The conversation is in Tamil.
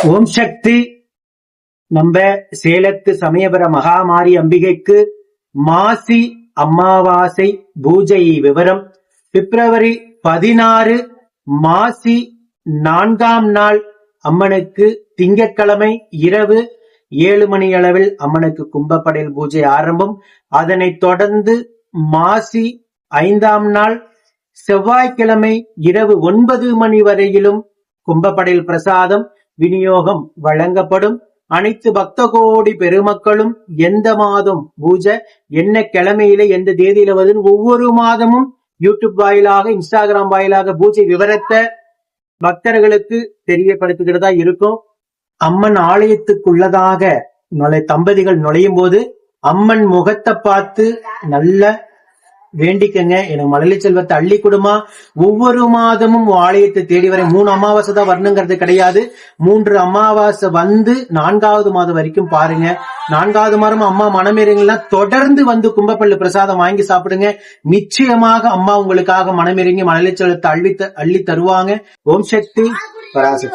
ஓம் சக்தி. நம்ம சேலத்து சமயபுர மகாமாரி அம்பிகைக்கு மாசி அமாவாசை பூஜை விவரம். பிப்ரவரி 16 மாசி 4ஆம் நாள் அம்மனுக்கு திங்கட்கிழமை இரவு 7 மணி அளவில் அம்மனுக்கு கும்பப்படையில் பூஜை ஆரம்பம். அதனைத் தொடர்ந்து மாசி 5ஆம் நாள் செவ்வாய்க்கிழமை இரவு 9 மணி வரையிலும் கும்பப்படையில் பிரசாதம் விநியோகம் வழங்கப்படும். அனைத்து பக்த கோடி பெருமக்களும் எந்த மாதம் பூஜை என்ன கிழமையில எந்த தேதியில வருது ஒவ்வொரு மாதமும் யூடியூப் வாயிலாக இன்ஸ்டாகிராம் வாயிலாக பூஜை விவரத்தை பக்தர்களுக்கு தெரியப்படுத்துகிறதா இருக்கும். அம்மன் ஆலயத்துக்குள்ளதாக தம்பதிகள் நுழையும் போது அம்மன் முகத்தை பார்த்து நல்ல வேண்டிக்கங்க, எனக்கு மழலை செல்வத்தை அள்ளி கொடுமா. ஒவ்வொரு மாதமும் ஆலயத்தை தேடி வரை 3 அமாவாசை தான் வரணுங்கிறது கிடையாது. 3 அமாவாசை வந்து 4ஆவது மாதம் வரைக்கும் பாருங்க. 4ஆவது மாதம் அம்மா மனமிறங்கினா தொடர்ந்து வந்து கும்பப்பள்ளி பிரசாதம் வாங்கி சாப்பிடுங்க. நிச்சயமாக அம்மா உங்களுக்காக மனமிறங்கி மழலை செல்வத்தை அள்ளி தருவாங்க. ஓம் சக்தி பராசக்தி.